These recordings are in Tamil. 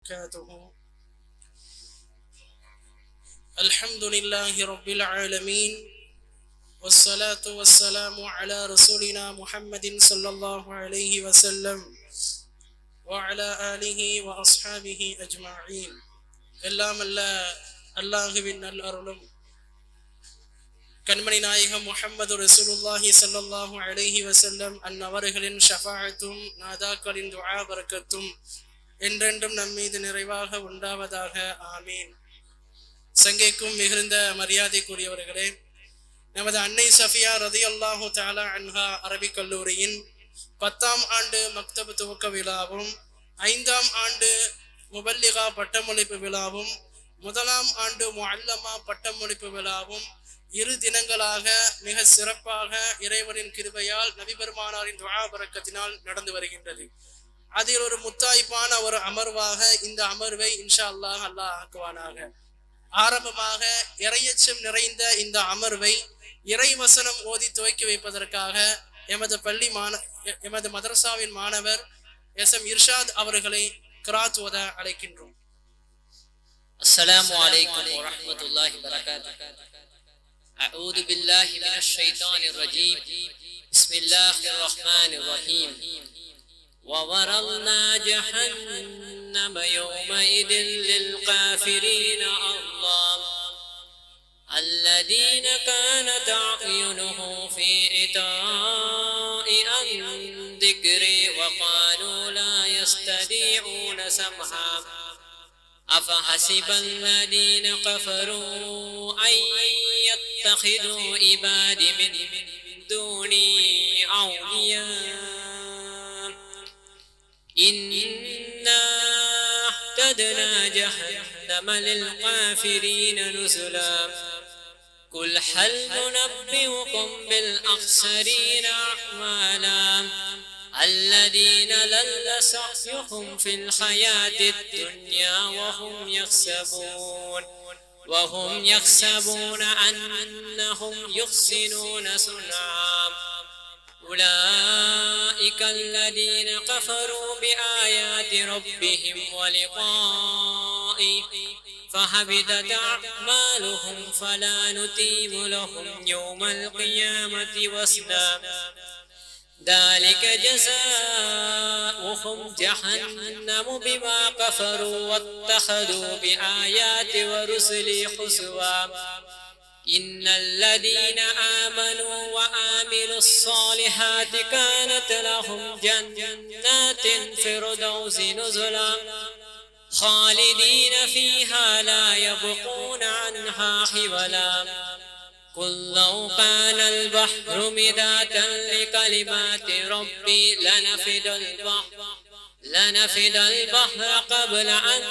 وبركاته. الحمد لله رب العالمين، والصلاة والسلام على رسولنا محمد صلى الله عليه وسلم وعلى آله وأصحابه أجمعين. எல்லாம் அல்ல அல்லாஹுவின் நல் அருளும் கண்மணி நாயகம் முஹம்மது ரசூலுல்லாஹி ஸல்லல்லாஹு அலைஹி வஸல்லம் அன்னவர்களின் ஷஃபாஅத்தும் நாதாக்களின் துஆ பரக்கத்தும் என்றென்றும் நம் மீது நிறைவாக உண்டாவதாக. ஆமீன். சங்கைக்கும் மிகுந்த மரியாதைக்குரியவர்களே, நமது அன்னை சஃபியா ரலியல்லாஹு தஆலா அன்ஹா அரபிக் கல்லூரியின் 10ஆம் ஆண்டு மக்தப் துவக்க விழாவும் 5ஆம் ஆண்டு முபல்லிகா பட்டமளிப்பு விழாவும் 1ஆம் ஆண்டு முஅல்லமா பட்டமளிப்பு விழாவும் 2 தினங்களாக மிக சிறப்பாக இறைவனின் கிருபையால் நபி பெருமானாரின் துஆ பரக்கத்தினால் நடந்து வருகின்றது. அதில் ஒரு முத்தாய்ப்பான ஒரு அமர்வாக இந்த அமர்வை இன்ஷா அல்லாஹ் ஆக்குவானாக. ஆரம்பமாக இறையச்சம் நிறைந்த இந்த அமர்வை இறை வசனம் ஓதி துவக்கி வைப்பதற்காக எமது மதரசாவின் மாணவர் எஸ்எம் இர்ஷாத் அவர்களை கிராத் ஓத அழைக்கின்றோம். அஸ்ஸலாமு அலைக்கும் வரஹ்மத்துல்லாஹி வபரகாத்துஹு. அஊது பில்லாஹி மினஷ் ஷைத்தானிர் ரஜீம். பிஸ்மில்லாஹிர் ரஹ்மானிர் ரஹீம். وَوَرَضْنَا جَهَنَّمَ يَوْمَئِذٍ لِلْكَافِرِينَ أَرْضًا الَّذِينَ كَانَتْ أَعْيُنُهُمْ فِي غِطَاءٍ عَنْ ذِكْرِي وَقَالُوا لَا يَسْتَطِيعُونَ سَمْعًا أَفَحَسِبَ الَّذِينَ كَفَرُوا أَن يَتَّخِذُوا عِبَادِي مِن دُونِي أَوْلِيَاءَ إِنَّا أَعْتَدْنَا جَهَنَّمَ لِلْكَافِرِينَ نُزُلًا قُلْ هَلْ نُنَبِّئُكُمْ بِالْأَخْسَرِينَ أَعْمَالًا الَّذِينَ ضَلَّ سَعْيُهُمْ فِي الْحَيَاةِ الدُّنْيَا وَهُمْ يَحْسَبُونَ أَنَّهُمْ يُحْسِنُونَ صُنْعًا أُولَئِكَ الَّذِينَ كَفَرُوا بِآيَاتِ رَبِّهِمْ وَلِقَائِهِ فَحَبِطَتْ أَعْمَالُهُمْ فَلَا نُقِيمُ لَهُمْ يَوْمَ الْقِيَامَةِ وَزْنًا ذَلِكَ جَزَاؤُهُمْ جَهَنَّمُ بِمَا كَفَرُوا وَاتَّخَذُوا بِآيَاتِي وَرُسُلِي هُزُوًا إِنَّ الَّذِينَ آمَنُوا وَعَمِلُوا الصَّالِحَاتِ كَانَتْ لَهُمْ جَنَّاتُ الْفِرْدَوْسِ نُزُلًا خَالِدِينَ فِيهَا لَا يَبْغُونَ عَنْهَا حِوَلًا قُل لَّوْ كَانَ الْبَحْرُ مِدَادًا لِكَلِمَاتِ رَبِّي لَنَفِدَ الْبَحْرُ قَبْلَ أَن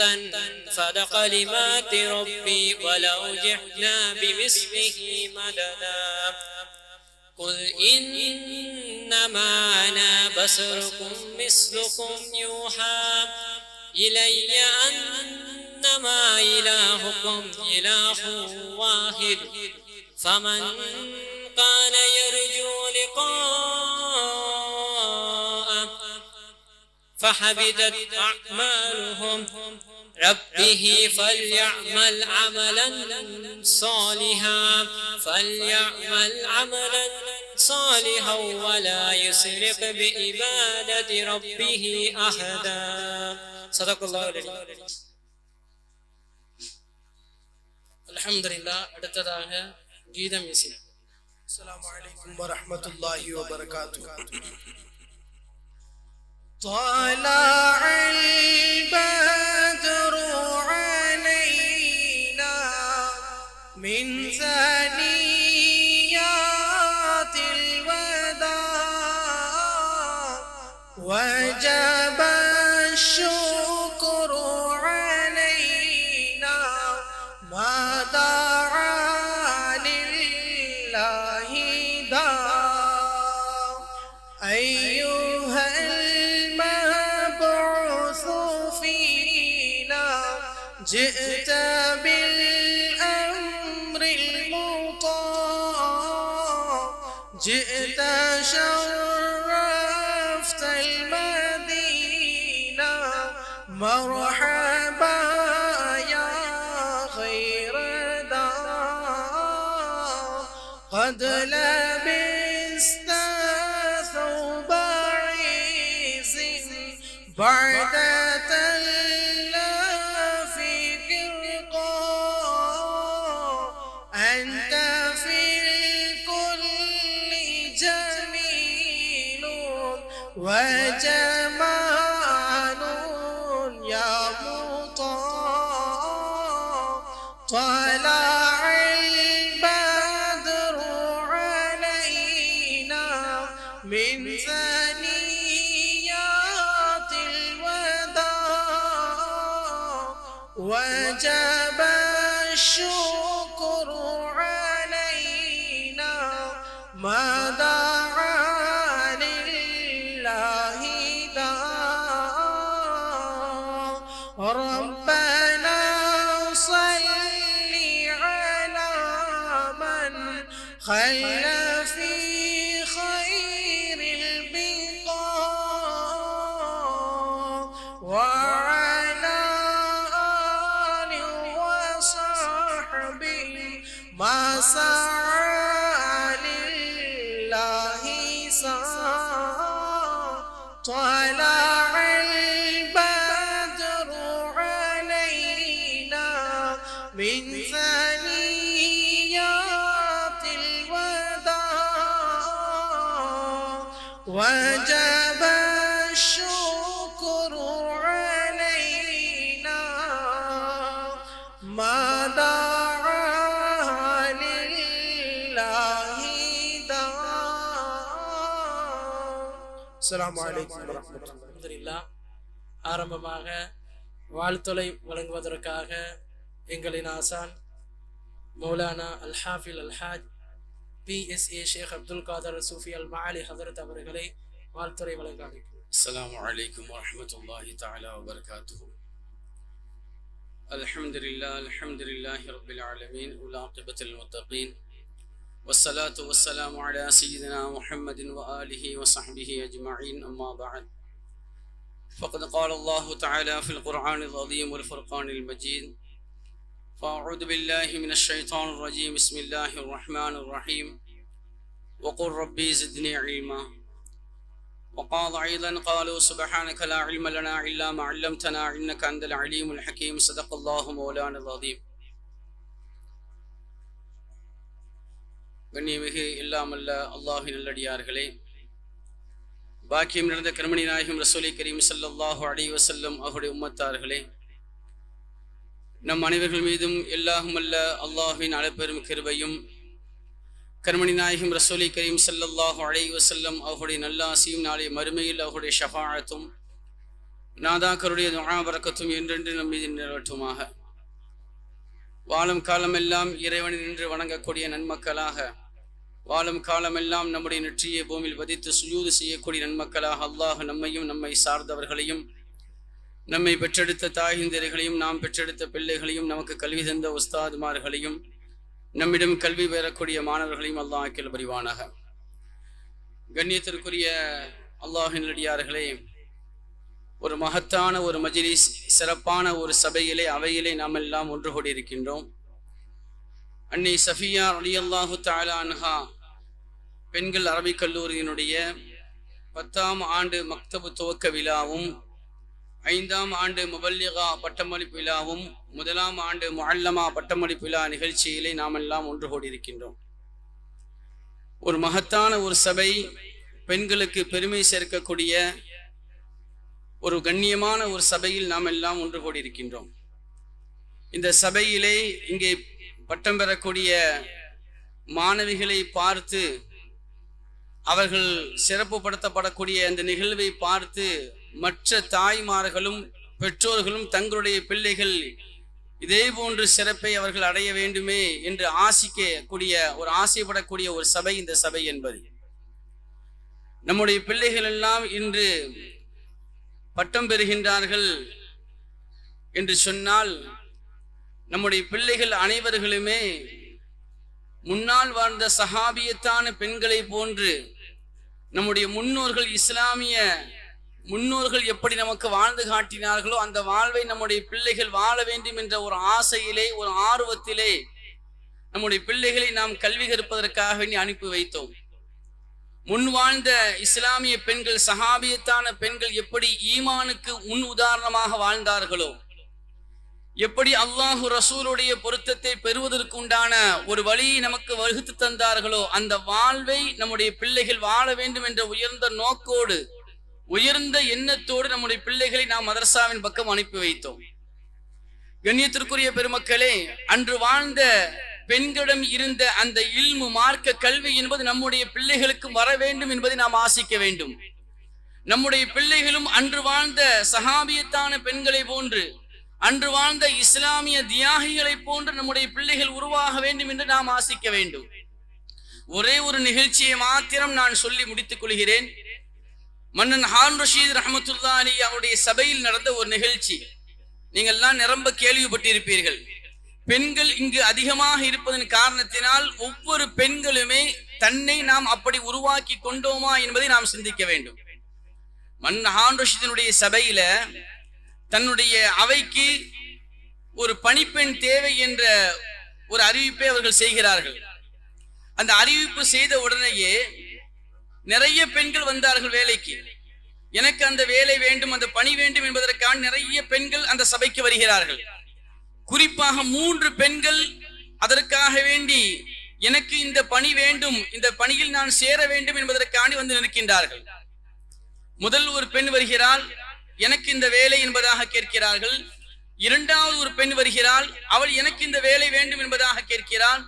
تَنفَدَ كَلِمَاتُ رَبِّي وَلَوْ جِئْنَا بِمِثْلِهِ مَدَدًا قُلْ إِنَّمَا أَنَا بَشَرٌ مِثْلُكُمْ يُوحَىٰ إِلَيَّ أَنَّمَا إِلَٰهُكُمْ إِلَٰهٌ وَاحِدٌ فَمَن كَانَ يَرْجُو لِقَاءَ فَحَبِطَتْ أَعْمَالُهُمْ رَبِّهِ فَلْيَعْمَلْ عَمَلًا صَالِحًا وَلَا يُشْرِكْ بِعِبَادَةِ رَبِّهِ أَحَدًا. صدق الله العظيم. அல்ஹம்துலில்லாஹ். அடுத்ததாக கீதம் இசை. السلام عليكم ورحمة الله وبركاته. طلع البدر علينا من ثنيات الوداع وجب الشكر علينا ما دعا لله داع أيها المبعوث فينا جئت بالأمر المطاع جئت شرفت المدينة مرحبا يا خير دار قد لبست ثوب عز بعد تلافك القاع أنت في الكل جميل وجمال يا مطاع طلع البدر علينا من ثنيات الوداع وجب الشكر علينا ما دعا لله داع ربنا صل على من خل في خير البقاع وعلى آله وصحبه ما سعى لله سعى طلع البدر علينا من ثنيات الوداع وجب الشكر علينا ما دعا لله داع السلام عليكم ورحمة الله. அல்ஹம்துலில்லாஹ். ஆரம்பமாக வாழ்த்துளை வழங்குவதற்காக எங்களின் ஆசான் மௌலானா அல்ஹாஃபில் அல்ஹாஜ் PSA ஷேக் அப்துல் காதர் சூஃபி அல் மாலி ஹதரத் அவர்களை வாழ்த்துறை வழங்க அழைக்கிறோம். السلام عليكم ورحمة الله تعالى وبركاته. الحمد لله رب العالمين والعاقبة للمتقين والصلاة والسلام على سيدنا محمد وآله وصحبه أجمعين أما بعد فقد قال الله تعالى في القرآن العظيم والفرقان المجيد فأعوذ بالله من الشيطان الرجيم بسم الله الرحمن الرحيم وقل ربي زدني علما وقال أيضا قالوا سبحانك لا علم لنا إلا ما علمتنا إنك أنت العليم الحكيم صدق الله مولانا العظيم. கண்ணியமிகு இல்லாமல்ல அல்லாஹின் நல்லடியார்களே, பாக்கியம் நிறைந்த கர்மணி நாயகம் ரசூலை கரீம் ஸல்லல்லாஹு அலைஹி வஸல்லம் அவருடைய உம்மத்தார்களே, நம் அனைவர்கள் மீதும் எல்லாஹுமல்ல அல்லாஹின் அளப்பெரும் கிருபையும் கர்மணி நாயகம் ரசூலை கரீம் ஸல்லல்லாஹு அலைஹி வஸல்லம் அவருடைய நல்லாசியும் நாளை மறுமையில் அவருடைய ஷஃபாஅத்தும் நாதாக்களுடைய துஆ பரக்கத்தும் என்றென்று நம் மீது நிறைவேற்றுமாக. வாழும் காலமெல்லாம் இறைவனை நின்று வணங்கக்கூடிய நன்மக்களாக, வாழும் காலமெல்லாம் நம்முடைய நெற்றியை பூமியில் பதித்து சுஜூது செய்யக்கூடிய நன்மக்களாக அல்லாஹ் நம்மையும் நம்மை சார்ந்தவர்களையும் நம்மை பெற்றெடுத்த தாய்ந்தர்களையும் நாம் பெற்றெடுத்த பிள்ளைகளையும் நமக்கு கல்வி தந்த உஸ்தாதுமார்களையும் நம்மிடம் கல்வி பெறக்கூடிய மாணவர்களையும் அல்லாஹ் ஆக்கில் புரிவானாக. கண்ணியத்திற்குரிய அல்லாஹின் நல்லடியார்களே, ஒரு மகத்தான ஒரு மஜ்லிஸ், சிறப்பான ஒரு சபையிலே அவையிலே நாம் எல்லாம் ஒன்று கூடியிருக்கின்றோம். அன்னை சஃபியா ரலியல்லாஹு தஆலா அன்ஹா பெண்கள் அரபிக் கல்லூரியினுடைய 10ஆம் ஆண்டு மக்தபு துவக்க விழாவும் 5ஆம் ஆண்டு முபல்லிகா பட்டமளிப்பு விழாவும் 1ஆம் ஆண்டு முஅல்லமா பட்டமளிப்பு விழா நிகழ்ச்சியிலே நாம் எல்லாம் ஒன்று கூடியிருக்கின்றோம். ஒரு மகத்தான ஒரு சபை, பெண்களுக்கு பெருமை சேர்க்கக்கூடிய ஒரு கண்ணியமான ஒரு சபையில் நாம் எல்லாம் ஒன்று கூடியிருக்கின்றோம். இந்த சபையிலே இங்கே பட்டம் பெறக்கூடிய மாணவிகளை பார்த்து, அவர்கள் சிறப்புப்படுத்தப்படக்கூடிய அந்த நிகழ்வை பார்த்து மற்ற தாய்மார்களும் பெற்றோர்களும் தங்களுடைய பிள்ளைகள் இதே போன்று சிறப்பை அவர்கள் அடைய வேண்டுமே என்று ஆசைப்படக்கூடிய ஒரு சபை இந்த சபை என்பது. நம்முடைய பிள்ளைகள் எல்லாம் இன்று பட்டம் பெறுகின்றார்கள் என்று சொன்னால், நம்முடைய பிள்ளைகள் அனைவர்களுமே முன்னால் வாழ்ந்த சஹாபியத்தான பெண்களை போன்று நம்முடைய முன்னோர்கள் இஸ்லாமிய முன்னோர்கள் எப்படி நமக்கு வாழ்ந்து காட்டினார்களோ அந்த வாழ்வை நம்முடைய பிள்ளைகள் வாழ வேண்டும் என்ற ஒரு ஆசையிலே, ஒரு ஆர்வத்திலே நம்முடைய பிள்ளைகளை நாம் கல்வி கற்பதற்காக வேண்டி அனுப்பி வைத்தோம். முன் வாழ்ந்த இஸ்லாமிய பெண்கள், சஹாபியத்தான பெண்கள் எப்படி ஈமானுக்கு முன் உதாரணமாக வாழ்ந்தார்களோ, எப்படி அல்லாஹு ரசூலுடைய பொருத்தத்தை பெறுவதற்கு உண்டான ஒரு வழியை நமக்கு வகுத்து தந்தார்களோ அந்த வாழ்வை நம்முடைய பிள்ளைகள் வாழ வேண்டும் என்ற உயர்ந்த நோக்கோடு, உயர்ந்த எண்ணத்தோடு நம்முடைய பிள்ளைகளை நாம் மதரசாவின் பக்கம் அனுப்பி வைத்தோம். கண்ணியத்திற்குரிய பெருமக்களே, அன்று வாழ்ந்த பெண்களிடம் இருந்த அந்த இல்மு, மார்க்க கல்வி என்பது நம்முடைய பிள்ளைகளுக்கு வர வேண்டும் என்பதை நாம் ஆசிக்க வேண்டும். நம்முடைய பிள்ளைகளும் அன்று வாழ்ந்த சஹாபியத்தான பெண்களை போன்று, அன்று வாழ்ந்த இஸ்லாமிய தியாகிகளை போன்று நம்முடைய பிள்ளைகள் உருவாக வேண்டும் என்று நாம் ஆசிக்க வேண்டும். ஒரே ஒரு நிகழ்ச்சியை மாத்திரம் நான் சொல்லி முடித்துக் கொள்கிறேன். மன்னன் ஹாரூன் ரஷீத் ரஹ்மத்துல்லாஹி அலைஹி அவருடைய சபையில் நடந்த ஒரு நிகழ்ச்சி. நீங்கள் எல்லாம் நிரம்ப கேள்விப்பட்டிருப்பீர்கள். பெண்கள் இங்கு அதிகமாக இருப்பதன் காரணத்தினால் ஒவ்வொரு பெண்களுமே தன்னை நாம் அப்படி உருவாக்கி கொண்டோமா என்பதை நாம் சிந்திக்க வேண்டும். மன்னன் ஹாரூன் ரஷீதினுடைய சபையில தன்னுடைய அவைக்கு ஒரு பணிப்பெண் தேவை என்ற ஒரு அறிவிப்பை அவர்கள் செய்கிறார்கள். அந்த அறிவிப்பு செய்த உடனேயே நிறைய பெண்கள் வந்தார்கள் வேலைக்கு. எனக்கு அந்த வேலை வேண்டும், அந்த பணி வேண்டும் என்பதற்காக நிறைய பெண்கள் அந்த சபைக்கு வருகிறார்கள். குறிப்பாக 3 பெண்கள் அதற்காக வேண்டி எனக்கு இந்த பணி வேண்டும், இந்த பணியில் நான் சேர வேண்டும் என்பதற்காண்டி வந்து நிற்கின்றார்கள். முதல் ஒரு பெண் வருகிறாள், எனக்கு இந்த வேலை என்பதாக கேட்கிறார்கள். இரண்டாவது ஒரு பெண் வருகிறாள், அவள் எனக்கு இந்த வேலை வேண்டும் என்பதாக கேட்கிறாள்.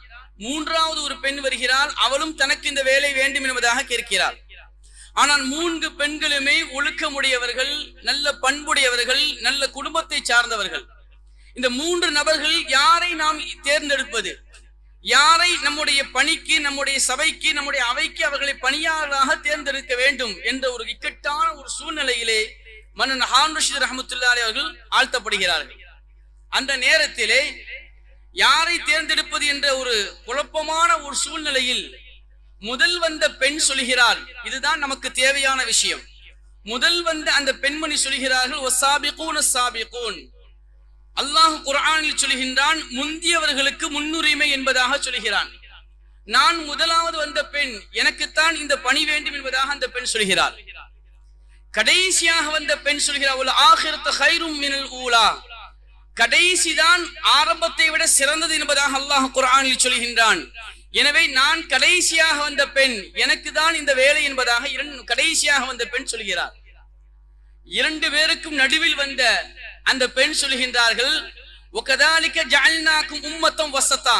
மூன்றாவது ஒரு பெண் வருகிறாள், அவளும் தனக்கு இந்த வேலை வேண்டும் என்பதாக கேட்கிறாள். ஆனால் 3 பெண்களுமே ஒழுக்கமுடையவர்கள், நல்ல பண்புடையவர்கள், நல்ல குடும்பத்தை சார்ந்தவர்கள். இந்த 3 நபர்கள் யாரை நாம் தேர்ந்தெடுப்பது, யாரை நம்முடைய பணிக்கு, நம்முடைய சபைக்கு, நம்முடைய அவைக்கு அவர்களை பணியாளராக தேர்ந்தெடுக்க வேண்டும் என்ற ஒரு இக்கட்டான ஒரு சூழ்நிலையிலே மன்னன் ஹாரூன் ரஷீத் ரஹ்மத்துல்லாஹி அலைஹி அவர்கள் ஆழ்த்தப்படுகிறார்கள். அந்த நேரத்திலே யாரை தேர்ந்தெடுப்பது என்ற ஒரு குழப்பமான ஒரு சூழ்நிலையில் முதல் வந்த பெண் சொல்கிறாள், இதுதான் நமக்கு தேவையான விஷயம். முதல் வந்த அந்த பெண்மணி சொல்கிறார்கள், வஸாபிகூன ஸாபிகூன். அல்லாஹ் குர்ஆனில் சொல்கின்றான், முந்தியவர்களுக்கு முன்னுரிமை என்பதாக சொல்கிறான். நான் முதலாவது வந்த பெண், எனக்குத்தான் இந்த பணி வேண்டும் என்பதாக அந்த பெண் சொல்கிறாள். கடைசியாக வந்த பெண் சொல்கிறாள், வல் ஆகிரத்து கைரும் மினல் ஊலா. கடைசிதான் ஆரம்பத்தை விட சிறந்தது என்பதாக அல்லாஹ் குர்ஆனில் சொல்கின்றான். எனவே நான் கடைசியாக வந்த பெண், எனக்கு தான் இந்த வேலை என்பதாக கடைசியாக வந்த பெண் சொல்கிறார். 2 பேருக்கும் நடுவில் வந்த அந்த பெண் சொல்கின்றார்கள், வகதாலிக ஜஅல்நாகும் உம்மத்தம் வஸதா.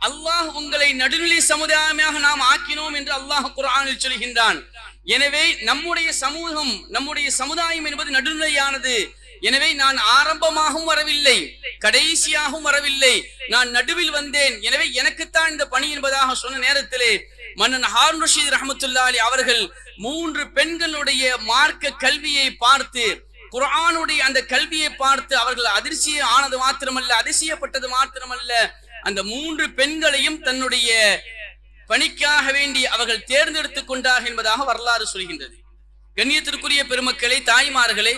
அல்லாஹ் உங்களை நடுநிலை சமுதாயமாக நாம் ஆக்கினோம் என்று அல்லாஹ் குர்ஆனில் சொல்கின்றான். எனவே நம்முடைய சமூகம், நம்முடைய சமுதாயம் என்பது நடுநிலையானது. எனவே நான் ஆரம்பமாகவும் வரவில்லை, கடைசியாகவும் வரவில்லை, நான் நடுவில் வந்தேன். எனவே எனக்குத்தான் இந்த பணி என்பதாக சொன்ன நேரத்திலே மன்னன் ஹாரூன் ரஷீத் ரஹ்மத்துல்லாஹி அலைஹி அவர்கள் 3 பெண்களுடைய மார்க்க கல்வியை பார்த்து, குர்ஆனுடைய அந்த கல்வியை பார்த்து அவர்கள் அதிர்ச்சி ஆனது மாத்திரமல்ல, அதிசயப்பட்டது மாத்திரமல்ல, அந்த 3 பெண்களையும் தன்னுடைய பணிக்காக வேண்டி அவர்கள் தேர்ந்தெடுத்துக் கொண்டார்கள் என்பதாக வரலாறு சொல்கின்றது. கண்ணியத்திற்குரிய பெருமக்களே, தாய்மார்களே,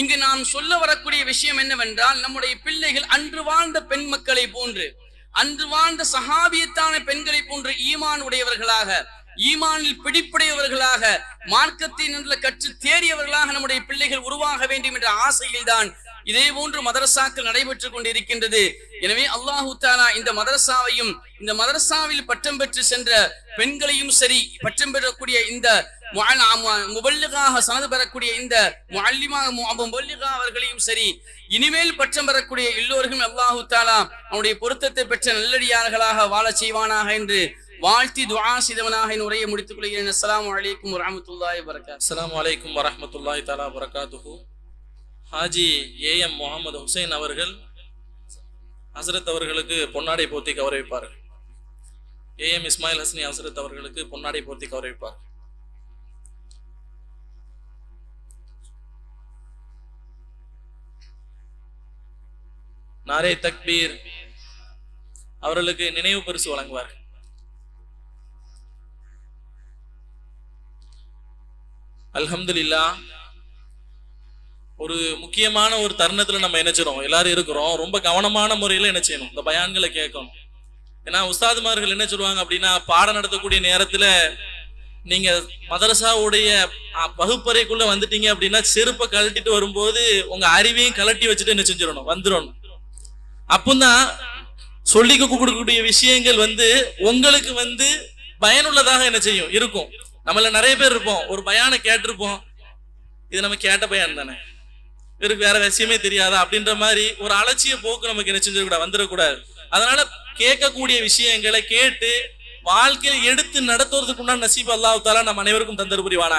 இங்கு நாம் சொல்ல வரக்கூடிய விஷயம் என்னவென்றால், நம்முடைய பிள்ளைகள் அன்று வாழ்ந்த பெண் மக்களை போன்று, அன்று வாழ்ந்த சஹாபியத்தான பெண்களை போன்று ஈமான் உடையவர்களாக, ஈமானில் பிடிப்புடையவர்களாக, மார்க்கத்தை நல்ல கற்று தேறியவர்களாக நம்முடைய பிள்ளைகள் உருவாக வேண்டும் என்ற ஆசையில் தான் இதே போன்று மதரசாக்கள் நடைபெற்றுக் கொண்டிருக்கின்றது. எனவே அல்லாஹு தஆலா இந்த மதரசாவையும், இந்த மதரசாவில் பட்டம் பெற்று சென்ற பெண்களையும் சரி, பட்டம் பெறக்கூடிய இந்த முபல்லிகாக சனது பெறக்கூடிய இந்த முபல்லிகா அவர்களையும் சரி, இனிமேல் பட்டம் பெறக்கூடிய எல்லோருக்கும் அல்லாஹு தஆலா அவனுடைய பொருத்தத்தை பெற்ற நல்லடியார்களாக வாழ செய்வானாக என்று வாழ்த்தி துஆ செய்தவனாக என் உரையை முடித்துக் கொள்கிறேன். அஸ்ஸலாமு அலைக்கும் வரஹ்மத்துல்லாஹி வபரகாத்துஹு. அஸ்ஸலாமு அலைக்கும் வரஹ்மத்துல்லாஹி தஆலா வபரகாத்துஹு. ஹாஜி ஏஎம் முகமது ஹுசைன் அவர்கள் ஹசரத் அவர்களுக்கு பொன்னாடை போர்த்தி கௌரவிப்பார்கள். ஏஎம் இஸ்மாயில் ஹஸ்னி ஹசரத் அவர்களுக்கு பொன்னாடை போர்த்தி கௌரவிப்பார்கள். நாரே தக்பீர் அவர்களுக்கு நினைவு பரிசு வழங்குவார்கள். அல்ஹம்துலில்லாஹ், ஒரு முக்கியமான ஒரு தருணத்துல நம்ம என்ன செய்றோம், எல்லாரும் இருக்கிறோம், ரொம்ப கவனமான முறையில என்ன செய்யணும், இந்த பயான்களை கேட்கணும். ஏன்னா உஸ்தாதுமார்கள் என்ன சொல்லுவாங்க அப்படின்னா, பாடம் நடத்தக்கூடிய நேரத்துல நீங்க மதரசாவுடைய வகுப்பறைக்குள்ள வந்துட்டீங்க அப்படின்னா செருப்பை கழட்டிட்டு வரும்போது உங்க அறிவையும் கலட்டி வச்சுட்டு என்ன செஞ்சிடணும், வந்துடணும். அப்பதான் சொல்லி கொடுக்கக்கூடிய விஷயங்கள் உங்களுக்கு பயனுள்ளதாக என்ன செய்யும் இருக்கும். நம்மள நிறைய பேர் இருப்போம், ஒரு பயானை கேட்டிருப்போம், இது நம்ம கேட்ட பயான் தானே, இவருக்கு வேற விஷயமே தெரியாதா அப்படின்ற மாதிரி ஒரு அலட்சிய போக்கு நமக்கு என்ன செஞ்சிடக்கூடாது, வந்துடக்கூடாது. அதனால கேட்கக்கூடிய விஷயங்களை கேட்டு வாழ்க்கையில் எடுத்து நடத்துவதற்குண்டான நசீப் அல்லாஹ் தஆலா நம் அனைவருக்கும் தந்தர் புரிவானா.